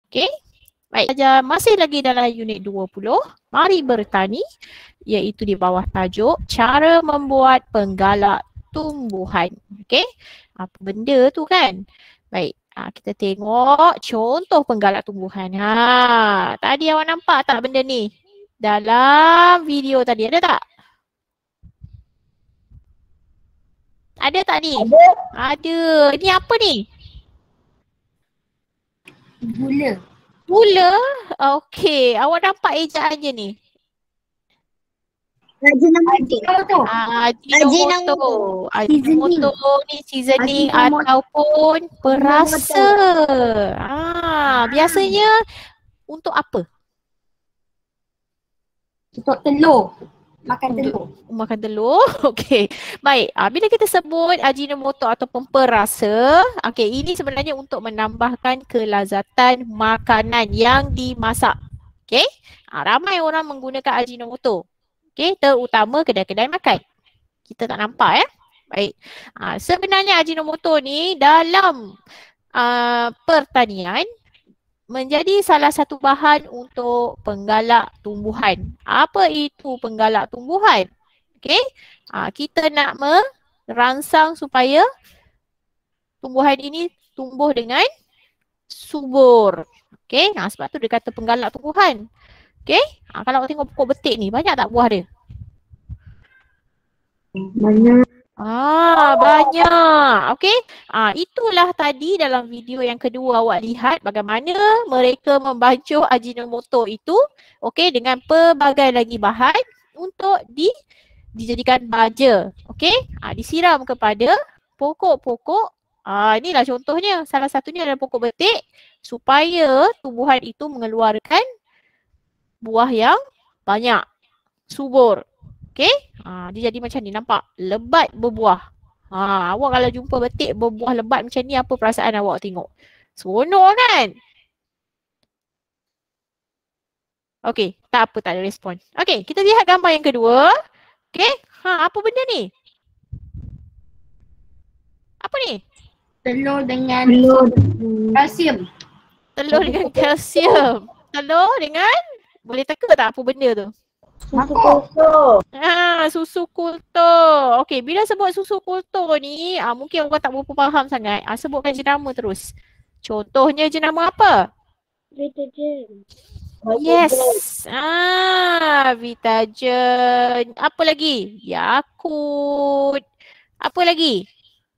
Okey. Baik, masih lagi dalam unit 20. Mari bertani, iaitu di bawah tajuk cara membuat penggalak tumbuhan. Okey. Apa benda tu kan? Baik, kita tengok contoh penggalak tumbuhan. Tadi awak nampak tak benda ni? Dalam video tadi ada tak? Ada tak ni? Ada. Ada. Ini apa ni? Gula. Gula? Okey, awak nampak ejaannya ni? Ajinomoto. Ajinomoto ni seasoning ataupun perasa. Biasanya untuk apa? Untuk telur. Makan telur. Makan telur. Okey. Baik, bila kita sebut ajinomoto ataupun perasa, ini sebenarnya untuk menambahkan kelazatan makanan yang dimasak. Okey. Ramai orang menggunakan ajinomoto. Okey, terutama kedai-kedai makan. Kita tak nampak ya. Baik. Sebenarnya ajinomoto ni dalam pertanian menjadi salah satu bahan untuk penggalak tumbuhan. Apa itu penggalak tumbuhan? Okey. Kita nak merangsang supaya tumbuhan ini tumbuh dengan subur. Okey. Sebab tu dia kata penggalak tumbuhan. Okey. Kalau awak tengok pokok betik ni, banyak tak buah dia? Banyak. Banyak. Okey. Itulah tadi dalam video yang kedua awak lihat bagaimana mereka membancuh ajinomoto itu dengan pelbagai lagi bahan untuk dijadikan baja. Okey. Disiram kepada pokok-pokok. Inilah contohnya. Salah satunya adalah pokok betik supaya tumbuhan itu mengeluarkan buah yang banyak, subur. Okey. Dia jadi macam ni, nampak? Lebat berbuah. Awak kalau jumpa betik berbuah lebat macam ni, apa perasaan awak tengok? Seronok kan? Okey, tak apa, tak ada respon. Okey, kita lihat gambar yang kedua. Okey, apa benda ni? Apa ni? Telur dengan kalsium. Telur dengan kalsium. Telur dengan, boleh teka tak apa benda tu? Susu kultur. Susu kultur. Okey, bila sebut susu kultur ni, mungkin orang tak berapa faham sangat. Sebutkan jenama terus. Contohnya jenama apa? Vitagen. Yes. Vitagen. Apa lagi? Yakult. Apa lagi?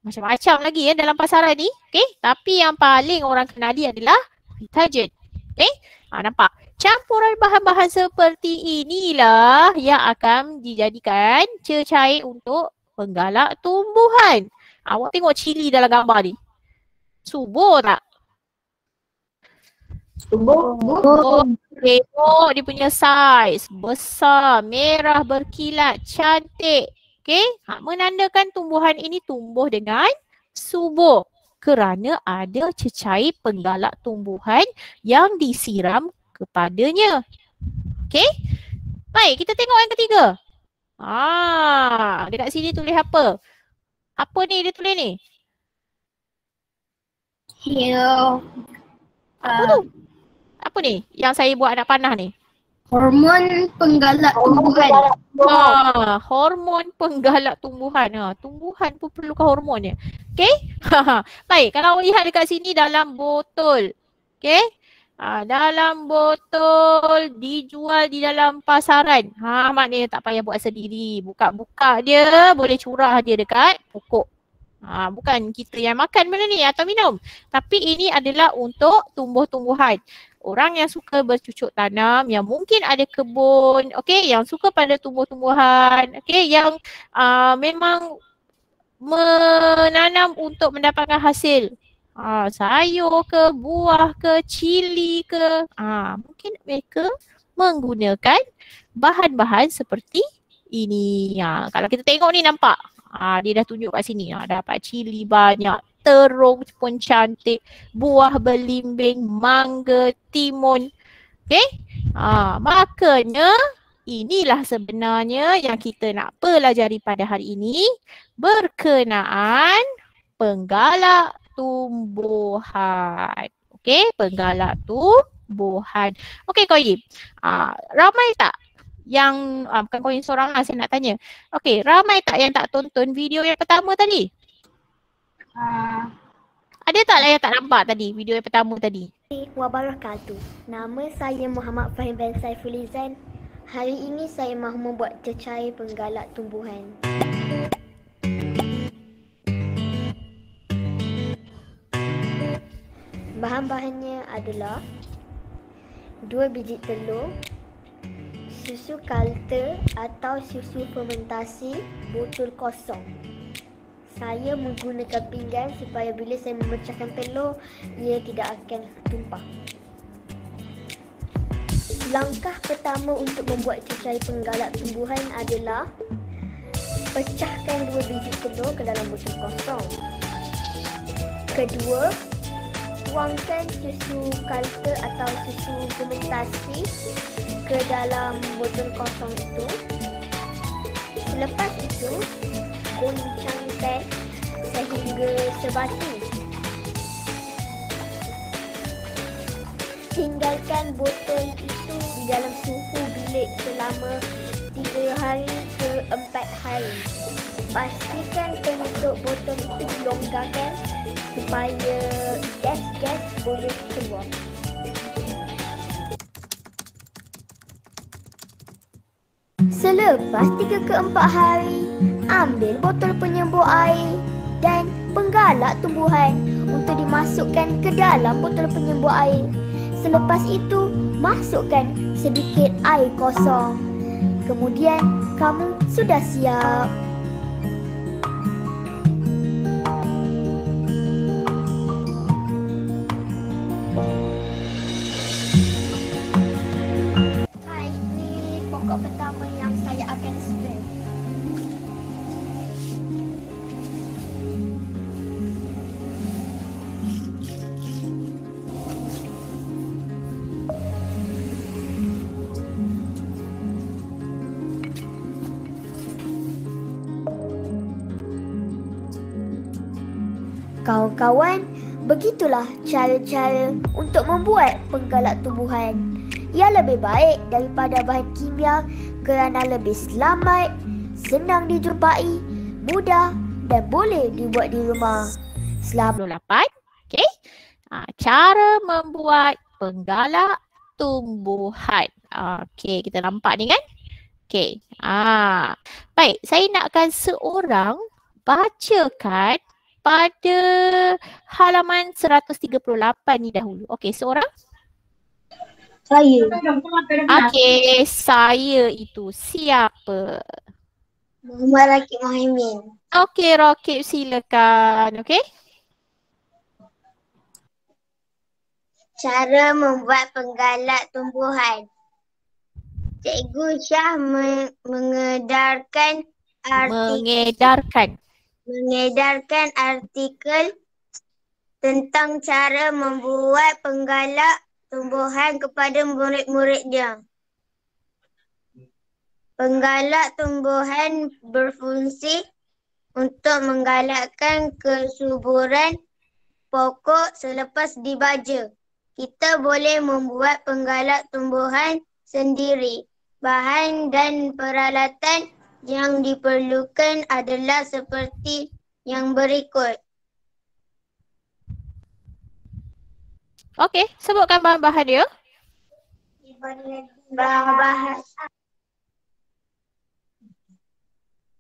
Macam-macam lagi dalam pasaran ni. Okey, tapi yang paling orang kenali adalah Vitagen. Okey? Nampak? Campuran bahan-bahan seperti inilah yang akan dijadikan cecair untuk penggalak tumbuhan. Awak tengok cili dalam gambar ni. Subur tak? Subur. Tengok dia punya saiz. Besar, merah, berkilat, cantik. Okey? Menandakan tumbuhan ini tumbuh dengan subur kerana ada cecair penggalak tumbuhan yang disiram kepadanya. Okey? Baik, kita tengok yang ketiga. Dekat sini tulis apa? Apa ni dia tulis ni? Apa tu? Apa ni yang saya buat anak panah ni? Hormon penggalak tumbuhan. Hormon penggalak tumbuhan. Tumbuhan pun perlukan hormon ya. Okey? Baik, kalau awak lihat dekat sini dalam botol. Okey? Dalam botol dijual di dalam pasaran. Maknanya tak payah buat sendiri. Buka-buka dia, boleh curah dia dekat pokok. Bukan kita yang makan benda ni atau minum. Tapi ini adalah untuk tumbuh-tumbuhan. Orang yang suka bercucuk tanam, yang mungkin ada kebun, yang suka pada tumbuh-tumbuhan, yang memang menanam untuk mendapatkan hasil. Sayur ke, buah ke, cili ke, mungkin mereka menggunakan bahan-bahan seperti ini. Kalau kita tengok ni nampak, dia dah tunjuk kat sini. Dapat cili banyak, terung pun cantik, buah belimbing, mangga, timun. Okey? Makanya inilah sebenarnya yang kita nak pelajari pada hari ini berkenaan penggalak tumbuhan. Okey, penggalak tumbuhan. Okey Koyim. Ramai tak yang bukan Koyim seorang lah saya nak tanya. Okey, ramai tak yang tak tonton video yang pertama tadi? Ada tak lah yang tak nampak tadi video yang pertama tadi? Wabarakatuh. Nama saya Muhammad Fahim bin Saifulizan. Hari ini saya mahu membuat cecair penggalak tumbuhan. Bahan-bahannya adalah 2 biji telur, susu kalter atau susu fermentasi botol kosong. Saya menggunakan pinggan supaya bila saya memecahkan telur, ia tidak akan tumpah. Langkah pertama untuk membuat cecair penggalak tumbuhan adalah pecahkan 2 biji telur ke dalam botol kosong. Kedua, tuangkan susu kalter atau susu fermentasi ke dalam botol kosong itu. Selepas itu, goncangkan sehingga sebati. Tinggalkan botol itu di dalam suhu bilik selama 3 hari ke 4 hari. Pastikan penutup botol itu dilonggarkan supaya gas-gas boleh keluar. Selepas 3 ke 4 hari, ambil botol penyembuh air dan penggalak tumbuhan untuk dimasukkan ke dalam botol penyembuh air. Selepas itu, masukkan sedikit air kosong. Kemudian, kamu sudah siap. Ini pokok pertama yang saya akan spray. Kawan-kawan, begitulah cara-cara untuk membuat penggalak tumbuhan. Ia lebih baik daripada bahan kimia kerana lebih selamat, senang dijumpai, mudah dan boleh dibuat di rumah. Selamat. 28. Okey. Cara membuat penggalak tumbuhan. Okey, kita nampak ni kan? Okey. Baik, saya nakkan seorang bacakan pada halaman 138 ni dahulu. Okey, seorang? Saya. Okey, saya itu siapa? Muhammad Rakib Muhaimin. Okey, Rakib silakan. Okey. Cara membuat penggalak tumbuhan. Cikgu Syah mengedarkan artikel tentang cara membuat penggalak tumbuhan kepada murid-muridnya. Penggalak tumbuhan berfungsi untuk menggalakkan kesuburan pokok selepas dibaja. Kita boleh membuat penggalak tumbuhan sendiri. Bahan dan peralatan yang diperlukan adalah seperti yang berikut. Okey, sebutkan bahan-bahan dia. Bahan-bahan.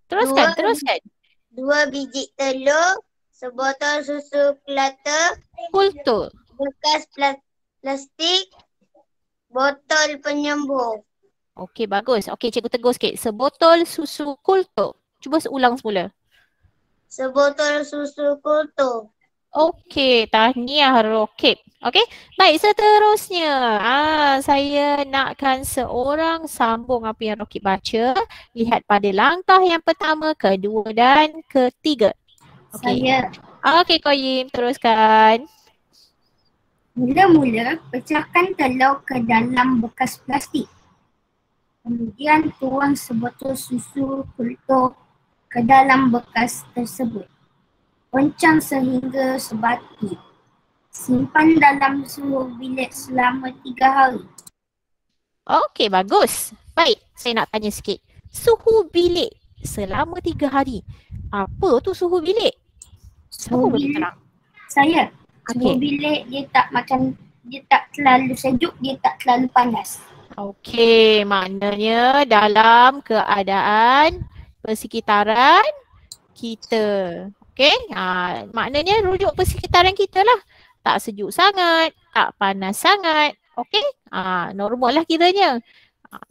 Teruskan. 2 biji telur, sebotol susu kelata, Kultur. bekas plastik, botol penyembuh. Okey, bagus. Okey, cikgu tegur sikit. Sebotol susu kultur. Cuba ulang semula. Sebotol susu kultur. Okey, tahniah Rakib. Okey, baik seterusnya. Saya nakkan seorang sambung apa yang Rakib baca. Lihat pada langkah yang pertama, kedua dan ketiga. Okey. Saya. Okey, Koyim, teruskan. Mula-mula pecahkan telur ke dalam bekas plastik. Kemudian tuang sebotol susu kultur ke dalam bekas tersebut. Goncang sehingga sebati. Simpan dalam suhu bilik selama 3 hari. Okey, bagus. Baik, saya nak tanya sikit. Suhu bilik selama 3 hari. Apa tu suhu bilik? Siapa Suhu boleh bilik terang? saya. Suhu Okey. bilik dia tak terlalu sejuk, dia tak terlalu panas. Okey, maknanya dalam keadaan persekitaran kita. Okey, maknanya rujuk persekitaran kita lah. Tak sejuk sangat, tak panas sangat. Okey, normal lah kiranya.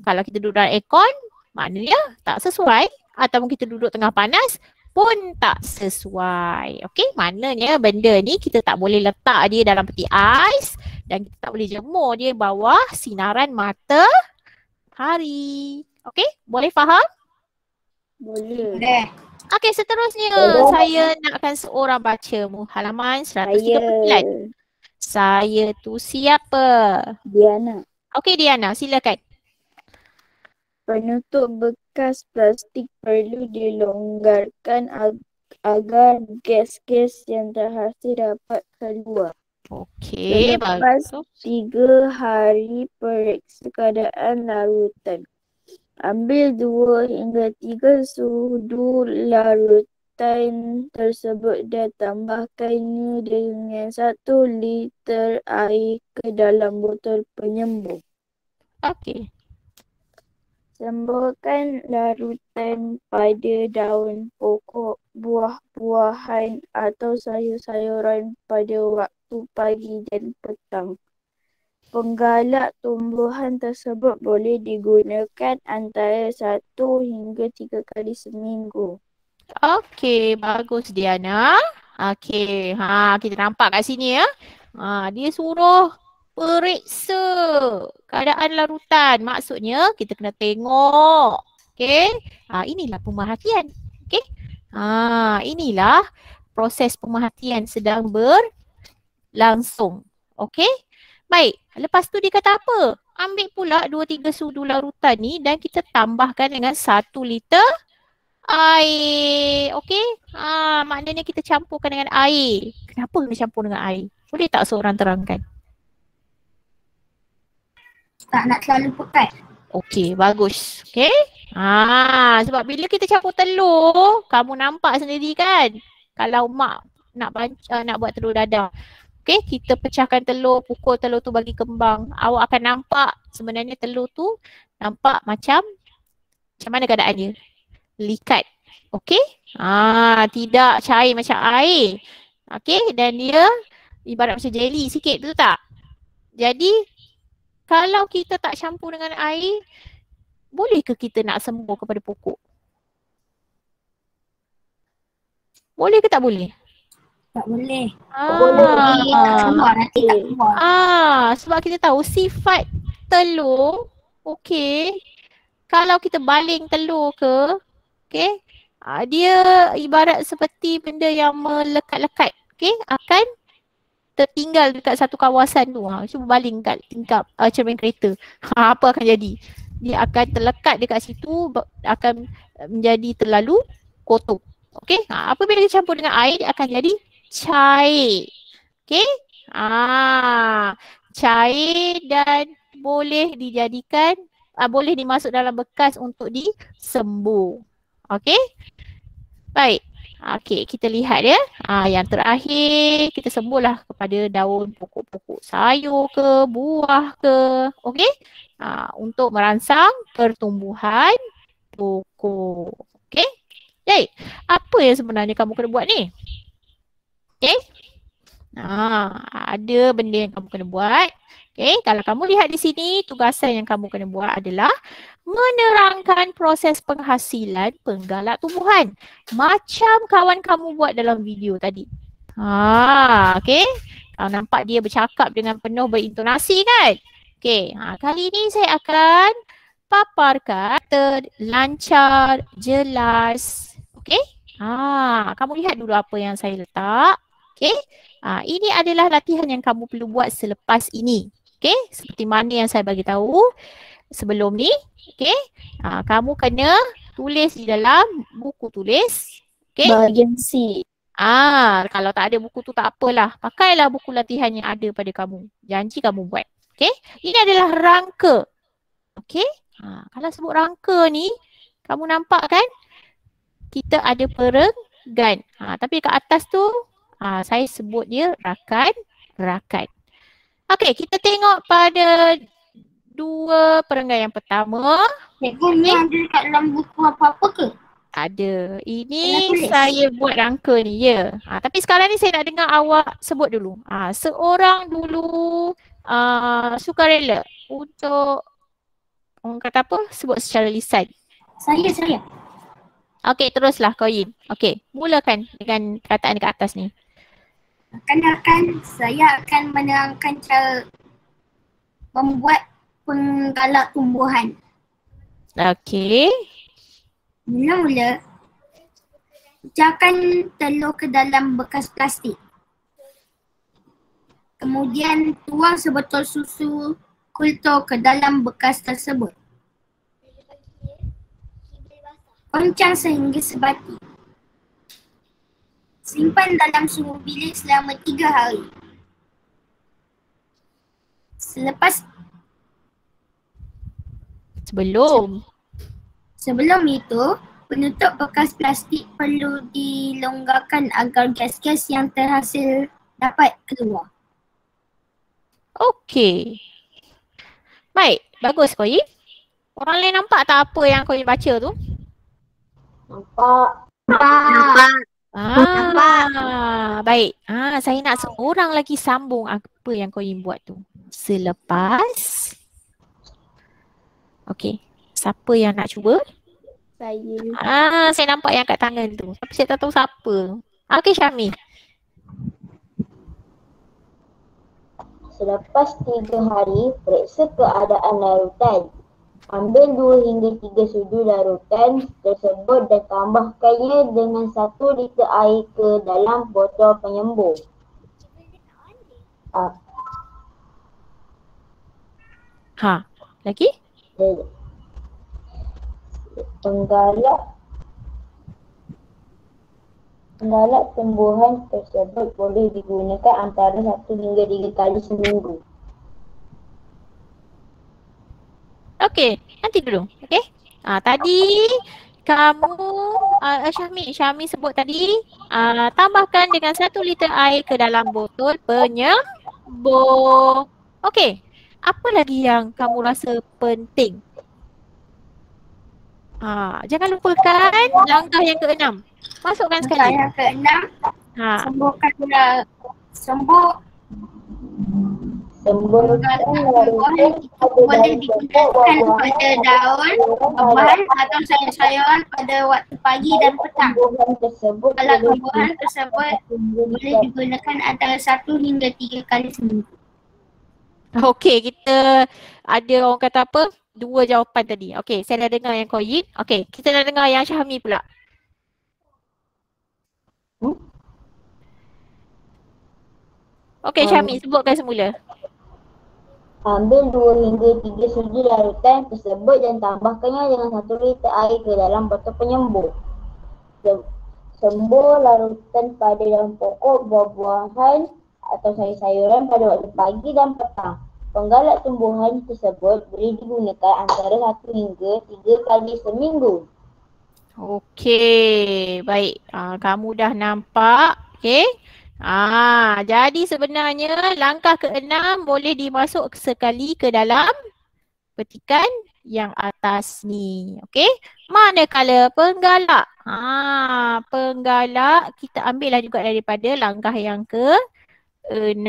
Kalau kita duduk dalam aircon, maknanya tak sesuai. Ataupun kita duduk tengah panas pun tak sesuai. Okey, maknanya benda ni kita tak boleh letak dia dalam peti ais dan kita tak boleh jemur dia bawah sinaran matahari. Okey, boleh faham? Boleh. Okey, seterusnya saya nakkan seorang baca halaman 139. Saya tu siapa? Diana. Okey Diana, silakan. Penutup bekas plastik perlu dilonggarkan agar gas-gas yang terhasil dapat keluar. Okey, Selepas bagus. 3 hari periksa keadaan larutan. Ambil 2 hingga 3 sudu larutan tersebut dan tambahkannya dengan 1 liter air ke dalam botol penyembuh. Okey. Semburkan larutan pada daun pokok, buah-buahan atau sayur-sayuran pada waktu pagi dan petang. Penggalak tumbuhan tersebut boleh digunakan antara 1 hingga 3 kali seminggu. Okey, bagus Diana. Okey, kita nampak kat sini ya. Dia suruh periksa keadaan larutan. Maksudnya kita kena tengok. Okey. Inilah pemerhatian. Okey. Inilah proses pemerhatian sedang berlangsung. Okey. Baik, lepas tu dia kata apa? Ambil pula 2-3 sudu larutan ni dan kita tambahkan dengan 1 liter air. Okey? Maknanya kita campurkan dengan air. Kenapa kena campur dengan air? Boleh tak seorang terangkan? Tak nak terlalu pekat. Okey, bagus. Okey? Sebab bila kita campur telur, kamu nampak sendiri kan? Kalau mak nak buat telur dadah. Okey, kita pecahkan telur, pukul telur tu bagi kembang. Awak akan nampak sebenarnya telur tu nampak macam mana keadaan dia? Likat. Okey? Tidak cair macam air. Okey? Dan dia ibarat macam jelly sikit, betul tak? Jadi, kalau kita tak campur dengan air, boleh ke kita nak sembuh kepada pokok? Boleh ke tak boleh? Tak boleh. Boleh. Tak keluar, nanti tak keluar. Sebab kita tahu sifat telur, okey, kalau kita baling telur ke, okey, dia ibarat seperti benda yang melekat-lekat, okey, akan tertinggal dekat satu kawasan tu. Cuba baling kat tingkap cermin kereta. Apa akan jadi? Dia akan terlekat dekat situ, akan menjadi terlalu kotor. Okey, apabila dicampur dengan air, dia akan jadi cair. Okey? Cair dan boleh dijadikan, boleh dimasuk dalam bekas untuk disembuh. Okey? Baik. Okey, kita lihat ya. Yang terakhir, kita sembuhlah kepada daun pokok-pokok sayur ke, buah ke. Okey? Untuk merangsang pertumbuhan pokok. Okey? Baik. Apa yang sebenarnya kamu kena buat ni? Okey? Ada benda yang kamu kena buat. Okey, kalau kamu lihat di sini, tugasan yang kamu kena buat adalah menerangkan proses penghasilan penggalak tumbuhan. Macam kawan kamu buat dalam video tadi. Okey. Kalau nampak dia bercakap dengan penuh berintonasi kan? Okey, kali ini saya akan paparkan terlancar, jelas. Okey? Kamu lihat dulu apa yang saya letak. Okey? Ini adalah latihan yang kamu perlu buat selepas ini. Okey? Seperti mana yang saya bagi tahu sebelum ni. Okey? Kamu kena tulis di dalam buku tulis. Okey? Bahagian C. Kalau tak ada buku tu tak apalah. Pakailah buku latihan yang ada pada kamu. Janji kamu buat. Okey? Ini adalah rangka. Okey? Kalau sebut rangka ni, kamu nampak kan? Kita ada perenggan. Tapi kat atas tu, saya sebut dia rakan. Okey, kita tengok pada dua perenggan yang pertama. Cikgu ni ada kat dalam buku apa-apa ke? Ada. Kena Ini tulis. saya buat rangka ni, ya. Tapi sekarang ni saya nak dengar awak sebut dulu. Seorang dulu sukarela untuk orang kata apa? Sebut secara lisan. Saya. Okey, teruslah Koyin. Okey, mulakan dengan kataan dekat atas ni. Saya akan menerangkan cara membuat penggalak tumbuhan. Okey. Mula-mula, pecahkan telur ke dalam bekas plastik. Kemudian tuang sebotol susu kultur ke dalam bekas tersebut. Goncang sehingga sebati. Simpan dalam suhu bilik selama 3 hari. Sebelum itu, penutup bekas plastik perlu dilonggarkan agar gas-gas yang terhasil dapat keluar. Okey. Baik, bagus Koyin. Orang lain nampak tak apa yang Koyin baca tu? Nampak. Baik. Saya nak seorang lagi sambung apa yang Koyin buat tu. Selepas. Okey. Siapa yang nak cuba? Saya. Saya nampak yang kat tangan tu. Tapi saya tak tahu siapa. Okey, Syami. Selepas 3 hari, periksa keadaan larutan. Ambil 2 hingga 3 sudu larutan tersebut dan tambahkannya dengan 1 liter air ke dalam botol penyembur. Lagi? Penggalak tumbuhan tersebut boleh digunakan antara 1 hingga 3 kali seminggu. Okey, nanti dulu. Okey. Tadi kamu Syami sebut tadi tambahkan dengan 1 liter air ke dalam botol penyembur. Okey. Apa lagi yang kamu rasa penting? Jangan lupakan langkah yang ke-6. Masukkan sekali. Yang ke-6, semburkan larutan boleh digunakan pada daun, buah-buahan atau sayur-sayuran pada waktu pagi dan petang. Kalau tumbuhan tersebut boleh digunakan antara 1 hingga 3 kali seminggu. Okey, kita ada orang kata apa? 2 jawapan tadi. Okey, saya dah dengar yang Koyin. Okey, kita dah dengar yang Syahmi pula. Okey, Syahmi, sebutkan semula. Ambil 2 hingga 3 sudu larutan tersebut dan tambahkannya dengan 1 liter air ke dalam botol penyembur. Sembur larutan pada daun pokok, buah-buahan atau sayur-sayuran pada waktu pagi dan petang. Penggalak tumbuhan tersebut boleh digunakan antara 1 hingga 3 kali seminggu. Okey, baik. Kamu dah nampak. Okey. Jadi sebenarnya langkah ke-6 boleh dimasuk sekali ke dalam petikan yang atas ni. Okey. Manakala penggalak. Penggalak kita ambillah juga daripada langkah yang ke-6.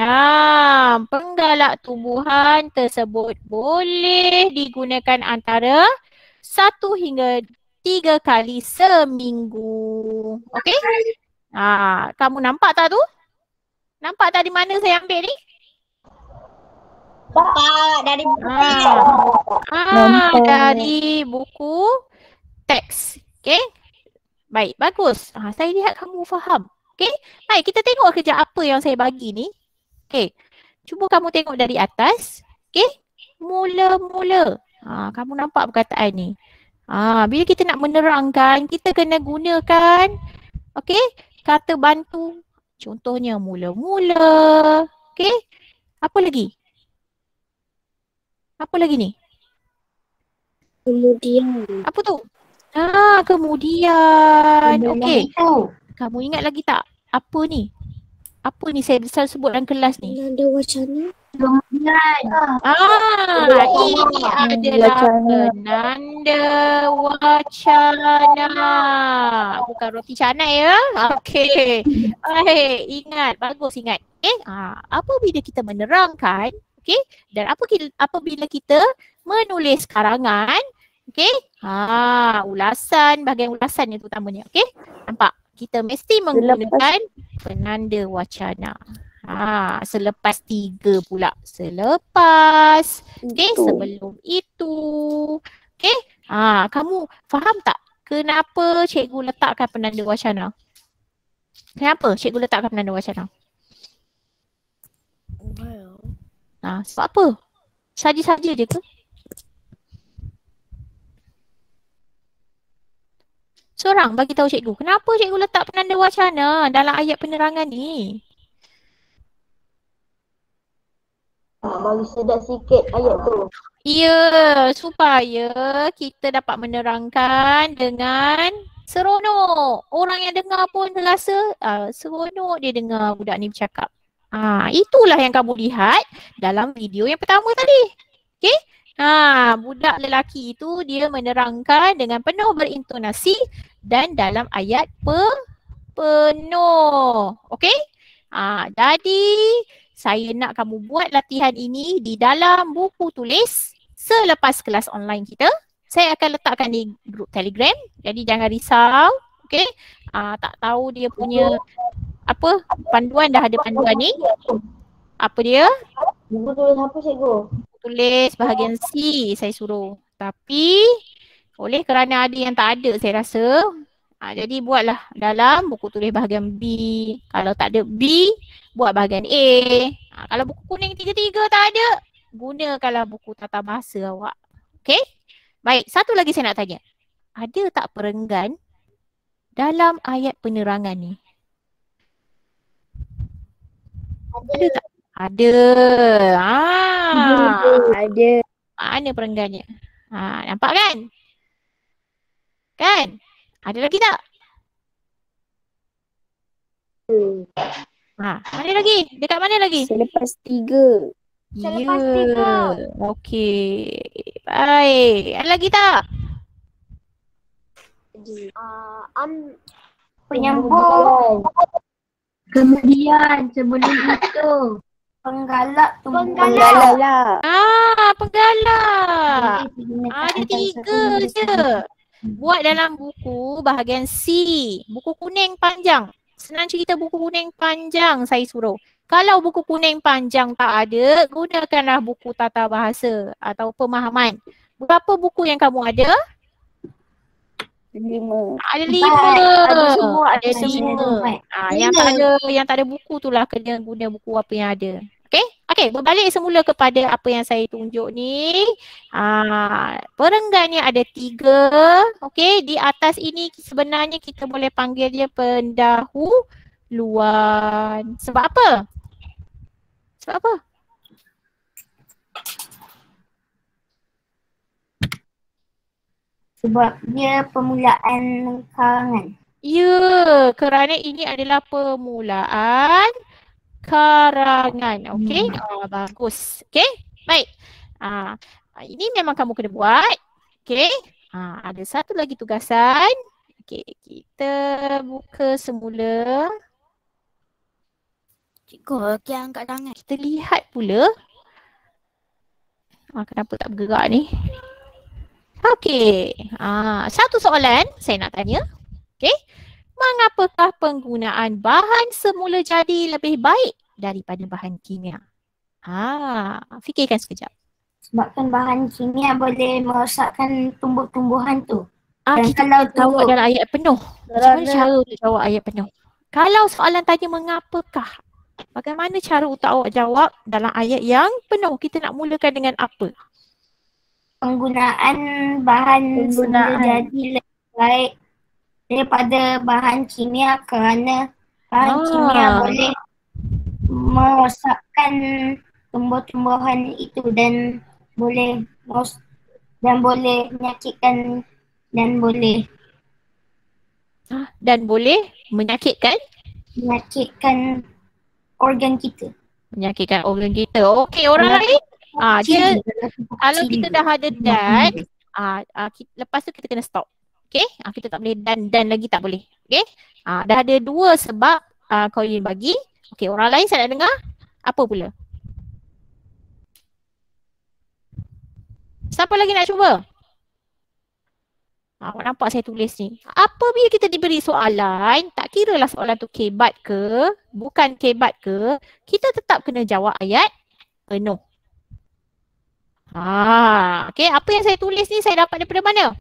Penggalak tumbuhan tersebut boleh digunakan antara 1 hingga 3 kali seminggu. Okey? Kamu nampak tak tu? Nampak tak di mana saya ambil ni? Nampak dari buku. Dari buku teks. Okey? Baik, bagus. Saya lihat kamu faham. Okey? Baik, kita tengok kerja apa yang saya bagi ni. Okey. Cuba kamu tengok dari atas. Okey? Mula-mula. Kamu nampak perkataan ni. Bila kita nak menerangkan, kita kena gunakan kata bantu. Contohnya mula-mula. Okey. Apa lagi? Apa lagi ni? Kemudian. Apa tu? Kemudian. Okey. Kamu ingat lagi tak? Apa ni? Apa ni saya selalu sebut dalam kelas ni? Penanda wacana. Kemudian. Ini adalah penanda wacana. Bukan roti canai ya. Okey. Baik, ingat. Bagus ingat. Apabila kita menerangkan, okey, dan apabila kita menulis karangan, okey, ulasan, bahagian ulasan yang terutamanya, okey. Nampak? Kita mesti menggunakan penanda wacana. Selepas 3 pula. Selepas. Okey, sebelum itu. Okey. Kamu faham tak kenapa cikgu letakkan penanda wacana? Kenapa cikgu letakkan penanda wacana? Sebab apa? Saja-saja je ke? Seorang bagi tahu cikgu, kenapa cikgu letak penanda wacana dalam ayat penerangan ni? Bagi sedap sikit ayat tu. Ya, supaya kita dapat menerangkan dengan seronok. Orang yang dengar pun rasa seronok dia dengar budak ni bercakap. Itulah yang kamu lihat dalam video yang pertama tadi. Okey? Budak lelaki itu dia menerangkan dengan penuh berintonasi dan dalam ayat penuh. Okey? Jadi saya nak kamu buat latihan ini di dalam buku tulis selepas kelas online kita. Saya akan letakkan di grup Telegram. Jadi jangan risau. Okey? Tak tahu dia punya apa panduan, dah ada panduan ni. Apa dia? Buku tulis apa cikgu? Tulis bahagian C saya suruh. Tapi oleh kerana ada yang tak ada saya rasa. Jadi buatlah dalam buku tulis bahagian B. Kalau tak ada B, buat bahagian A. Kalau buku kuning 3-3 tak ada, gunakanlah buku tata bahasa awak. Okey? Baik, satu lagi saya nak tanya. Ada tak perenggan dalam ayat penerangan ni? Ada tak? Ada. Ada. Mana perenggannya? Nampak kan? Kan? Ada lagi tak? Mana lagi? Dekat mana lagi? Selepas 3. Selepas Ya. 3. Okey. Baik. Ada lagi tak? Penyambung. Kemudian sebelum itu penggalak Penggalak lah. Penggalak. Ada 3 je. Buat dalam buku bahagian C. Buku kuning panjang. Senang cerita buku kuning panjang saya suruh. Kalau buku kuning panjang tak ada, gunakanlah buku tata bahasa atau pemahaman. Berapa buku yang kamu ada? 5. Ada 5. Ada semua. Ada 5. Yang tak ada buku tu lah kena guna buku apa yang ada. Okey? Okey, berbalik semula kepada apa yang saya tunjuk ni. Perenggannya ada 3. Okey, di atas ini sebenarnya kita boleh panggil dia pendahuluan. Sebab apa? Sebab apa? sebab dia permulaan karangan. Ya, kerana ini adalah permulaan karangan. Okey? Bagus. Okey? Baik. Ini memang kamu kena buat. Okey? Ada satu lagi tugasan. Okey, kita buka semula. Cikgu, okey angkat tangan. Kita lihat pula. Kenapa tak bergerak ni? Okey. Satu soalan saya nak tanya. Okey. Mengapakah penggunaan bahan semula jadi lebih baik daripada bahan kimia? Fikirkan sekejap. Sebabkan bahan kimia boleh merosakkan tumbuh-tumbuhan tu. Dan Kita kalau jawab dalam ayat penuh. Macam mana cara untuk jawab ayat penuh? Kalau soalan tanya mengapakah, bagaimana cara untuk awak jawab dalam ayat yang penuh? Kita nak mulakan dengan apa? penggunaan bahan semula jadi lebih baik daripada bahan kimia kerana bahan kimia boleh merosakkan tumbuh-tumbuhan itu dan boleh menyakitkan dan boleh menyakitkan organ kita. Menyakitkan organ kita. Okey, orang lain? Dia kalau kita dah ada dan, lepas tu kita kena stop. Okey? Kita tak boleh dan lagi tak boleh. Okey? Dah ada 2 sebab kau ingin bagi. Okey, orang lain saya nak dengar. Apa pula? Siapa lagi nak cuba? Awak nampak saya tulis ni. Apabila kita diberi soalan, tak kiralah soalan tu kebat ke, bukan kebat ke, kita tetap kena jawab ayat penuh. Okey, apa yang saya tulis ni saya dapat daripada mana?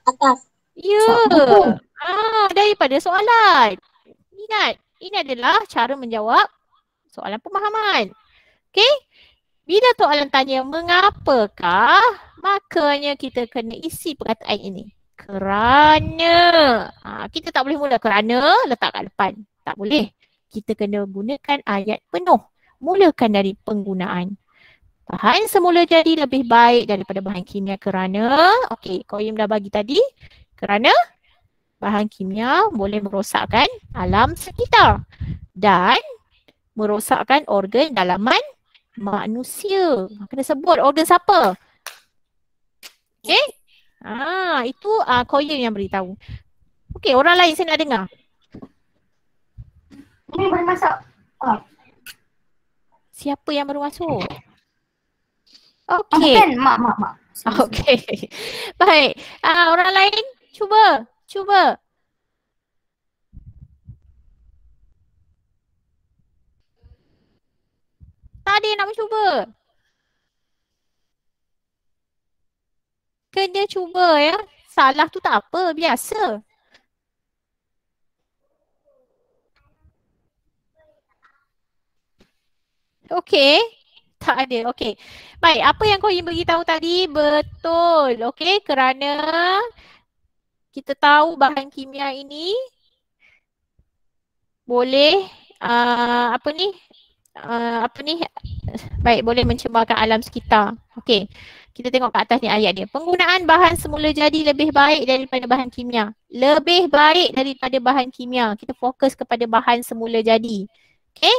Atas. Ya. Daripada soalan. Ingat, ini adalah cara menjawab soalan pemahaman. Okey? Bila soalan tanya mengapakah, makanya kita kena isi perkataan ini. Kerana. Kita tak boleh mula kerana letak kat depan. Tak boleh. Kita kena gunakan ayat penuh. Mulakan dari penggunaan. Bahan semula jadi lebih baik daripada bahan kimia kerana. Okey, Qayyim dah bagi tadi. Kerana bahan kimia boleh merosakkan alam sekitar. Dan merosakkan organ dalaman manusia. Kena sebut organ siapa? Okey? Itu Qayyim yang beritahu. Okey, orang lain saya nak dengar. Ini boleh masuk. Siapa yang baru masuk? Okey. Okey. Mak. Okey. Baik. Orang lain cuba. Tak ada yang nak mencuba. Kena cuba ya. Salah tu tak apa, biasa. Okey. Tak ada. Okey. Baik, apa yang kau ingin beritahu tadi betul. Okey, kerana kita tahu bahan kimia ini boleh baik, boleh mencemarkan alam sekitar. Okey. Kita tengok kat atas ni ayat dia. Penggunaan bahan semula jadi lebih baik daripada bahan kimia. Lebih baik daripada bahan kimia. Kita fokus kepada bahan semula jadi. Okey?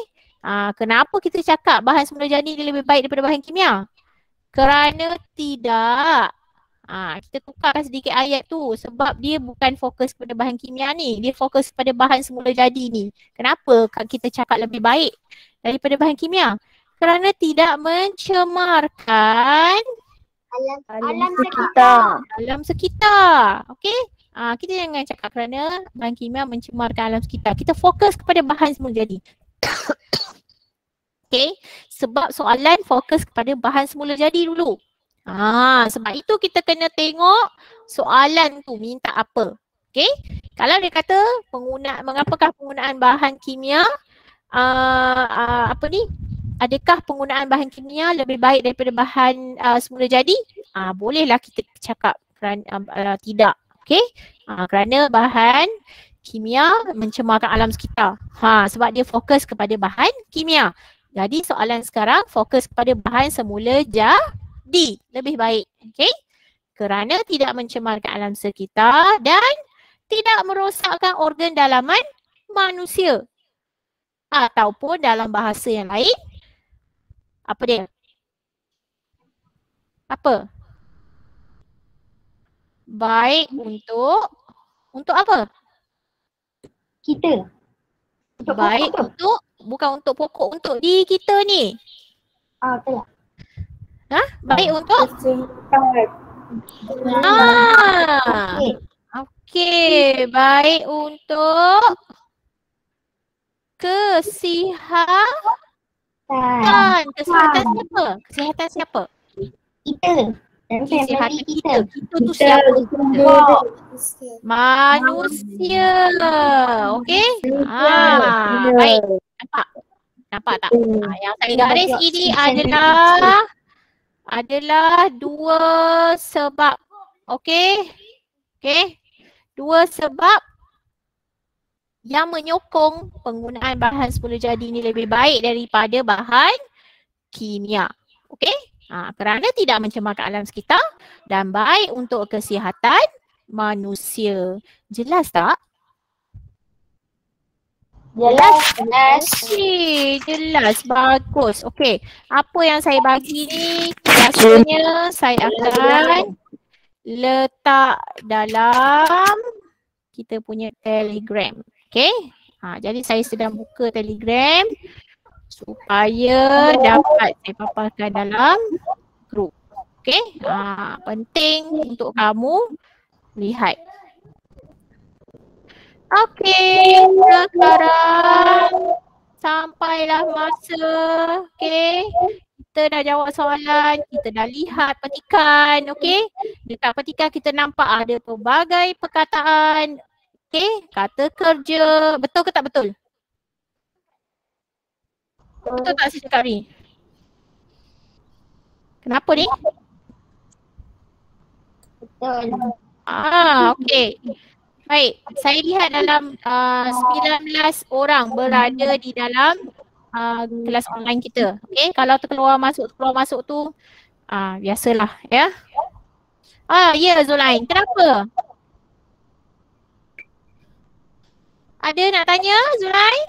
Kenapa kita cakap bahan semula jadi dia lebih baik daripada bahan kimia? Kerana tidak. Kita tukarkan sedikit ayat tu sebab dia bukan fokus kepada bahan kimia ni. Dia fokus kepada bahan semula jadi ni. Kenapa kita cakap lebih baik daripada bahan kimia? Kerana tidak mencemarkan alam sekitar. Okey? Kita jangan cakap kerana bahan kimia mencemarkan alam sekitar. Kita fokus kepada bahan semula jadi. Okey? Sebab soalan fokus kepada bahan semula jadi dulu. Sebab itu kita kena tengok soalan tu minta apa. Okey? Kalau dia kata mengapakah penggunaan bahan kimia adakah penggunaan bahan kimia lebih baik daripada bahan semula jadi? Bolehlah kita cakap kerana tidak. Okey? Kerana bahan kimia mencemarkan alam sekitar. Sebab dia fokus kepada bahan kimia. Jadi soalan sekarang fokus kepada bahan semula jadi lebih baik. Okey? Kerana tidak mencemarkan alam sekitar dan tidak merosakkan organ dalaman manusia. Ataupun dalam bahasa yang lain, apa dia? Apa? Baik untuk apa? Kita. Baik untuk, bukan untuk pokok, untuk diri kita ni. Betul. Baik untuk? Okey, baik untuk kesihatan. Kesihatan siapa? Kesihatan siapa? Kita. Kesihatan kita. Kita tu siapa? Manusia. Okey? Baik. Nampak tak? Yang saya garis ini adalah 2 sebab. Okey? Okey. Dua sebab yang menyokong penggunaan bahan semula jadi ini lebih baik daripada bahan kimia. Okey? Kerana tidak mencemarkan alam sekitar dan baik untuk kesihatan manusia. Jelas tak? Jelas. Jelas. Bagus. Okey. Apa yang saya bagi ni biasanya saya akan letak dalam kita punya Telegram. Okey. Jadi saya sedang buka Telegram supaya dapat saya paparkan dalam grup. Okey. Penting untuk kamu lihat. Okey, sekarang sampailah masa. Okey. Kita dah jawab soalan, kita dah lihat petikan. Okey. Dekat petikan kita nampak ada pelbagai perkataan. Okey, kata kerja. Betul ke tak betul? Betul tak saya cakap ni? Kenapa ni? Betul. Okey. Baik, saya lihat dalam 19 orang berada di dalam kelas online kita. Okey, kalau terkeluar masuk tu biasalah ya. Ya Zulain, kenapa? Ada nak tanya Zulain?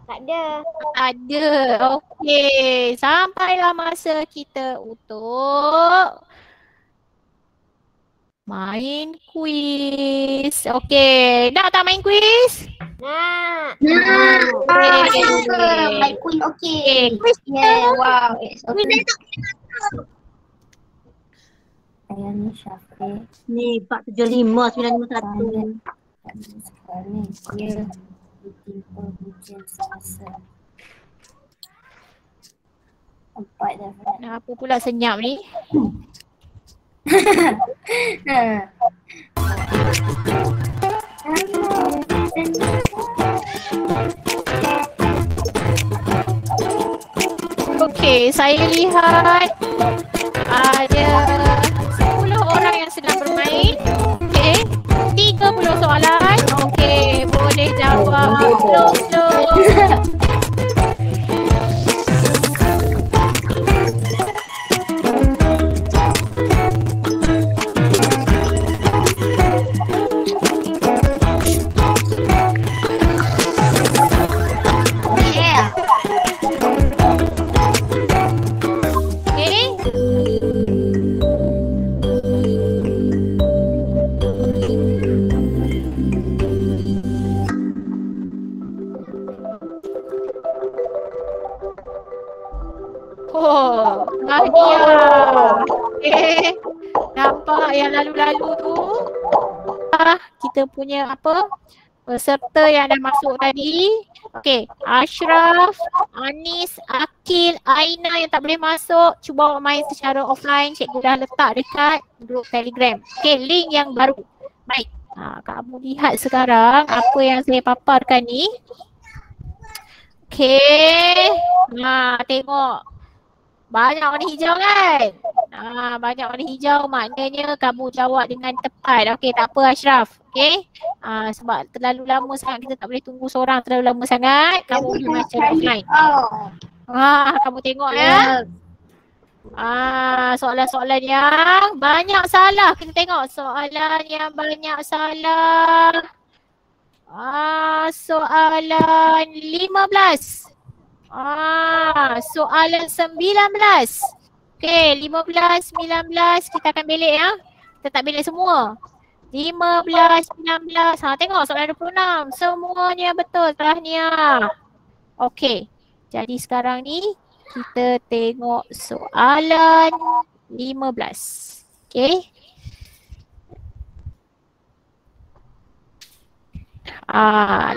Tak ada. Ada. Okey, sampailah masa kita untuk main kuis. Okey, nak tak main kuis? Nak. My queen okay. Kuis Yeah, wow. It's okay. Saya ni Syafiq. Ni 475 951. Sekarang dia ditimpa hujan semasa 4 dah. Apa pula senyap ni? Okey, saya lihat ada 10 orang yang sedang bermain. Okey, 30 soalan. Okey, boleh jawab slow-slow. Yeah. Okey. Oh, Nadia. Okey. Nampak yang lalu-lalu tu? Kita punya apa? Peserta yang dah masuk tadi. Okey, Ashraf, Anis, Akil, Aina yang tak boleh masuk, cuba main secara offline. Cikgu dah letak dekat grup Telegram. Okey, link yang baru. Baik. Kamu lihat sekarang apa yang saya paparkan ni. Okey. Tengok. Banyak warna hijau kan? Banyak warna hijau maknanya kamu jawab dengan tepat. Okey, tak apa Ashraf. Okey. Sebab terlalu lama sangat kita tak boleh tunggu seorang terlalu lama sangat. Kamu boleh baca offline. Kamu tengok ya. Soalan-soalan yang banyak salah. Kita tengok soalan yang banyak salah. Soalan 15. Soalan 19. Okey, 15, 19 kita akan belik ya. Kita tak belik semua. 15, 19. Tengok soalan 26. Semuanya betul tahniah. Okey. Jadi sekarang ni kita tengok soalan 15. Okey.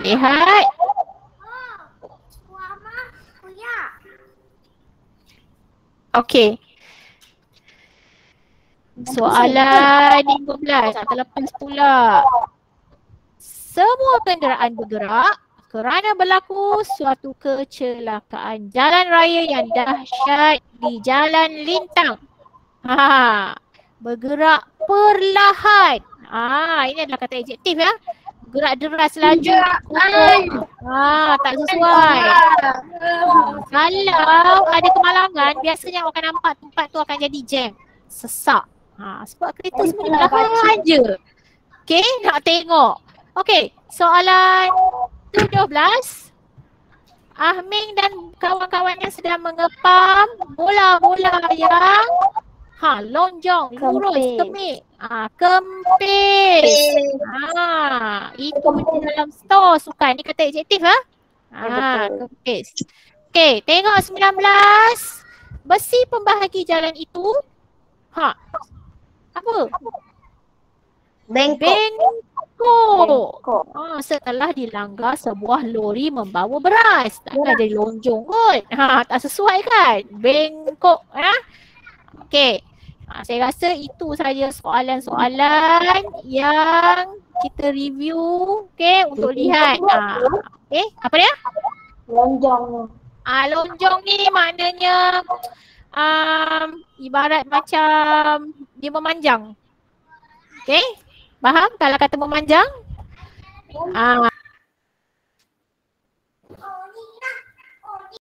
Lihat. Okey. Soalan 15. Terlepas pula. Semua kenderaan bergerak kerana berlaku suatu kecelakaan jalan raya yang dahsyat di jalan lintang. Bergerak perlahan. Ini adalah kata adjektif ya. Gerak deras laju. Tak sesuai. Kalau ada kemalangan, biasanya orang akan nampak tempat tu akan jadi jam. Sesak. Sebab kereta semua perlahan je. Okay, nak tengok. Okay, soalan 17. Ahming dan kawan-kawannya sedang mengepam bola-bola yang lonjong, lurus, kemik. Kempis. Itu dalam store sukan. Ni kata adjektif kempis. Okey, tengok 19. Besi pembahagi jalan itu apa? Bengkok. Setelah dilanggar sebuah lori membawa beras. Takkan jadi lonjong kot. Tak sesuai kan? Bengkok. Okey. Saya rasa itu saja soalan-soalan yang kita review untuk lihat. Apa dia? Lonjong. Lonjong ni maknanya ibarat macam dia memanjang. Faham kalau kata memanjang?